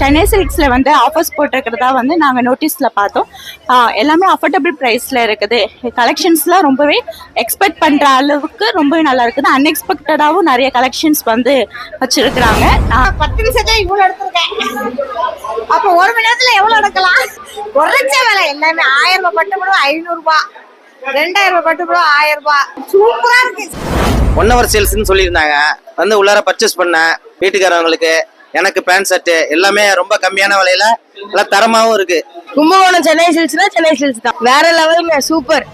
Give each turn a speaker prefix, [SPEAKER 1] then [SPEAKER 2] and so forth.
[SPEAKER 1] சென்னை சில்க்ஸில் வந்து ஆஃபர்ஸ் போட்டிருக்கிறதா வந்து நாங்கள் நோட்டீஸில் பார்த்தோம். எல்லாமே அஃபோர்டபுள் ப்ரைஸில் இருக்குது. கலெக்ஷன்ஸ்லாம் ரொம்பவே எக்ஸ்பெக்ட் பண்ணுற அளவுக்கு ரொம்பவே நல்லா இருக்குது. அன்எக்ஸ்பெக்டடாகவும் நிறைய கலெக்ஷன்ஸ் வந்து வச்சுருக்குறாங்க.
[SPEAKER 2] 10 நிமிஷத்துல இவ்வளோ எடுத்திருக்கேன். அப்போ 1 மணி நேரத்தில் எவ்வளோ எடுக்கலாம்? குறைச்ச விலை எல்லாமே 1000 ரூபாய் பட்டு கூட 500 ரூபாய், 2000 ரூபாய் பட்டு கூட 1000 ரூபாய். சூப்பரா இருக்கு.
[SPEAKER 3] 1 hour சேல்ஸ்ன்னு சொல்லியிருந்தாங்க. வந்து உள்ளார பர்ச்சேஸ் பண்ணேன். வீட்டுக்காரவங்களுக்கு எனக்கு பேண்ட் ஷர்ட் எல்லாமே ரொம்ப கம்மியான விலையில நல்லா தரமாவும் இருக்கு.
[SPEAKER 4] கும்பகோணம் சென்னை சில்க்ஸ்னா சென்னை சில்க்ஸ் தான். வேற லெவலுங்க, சூப்பர்.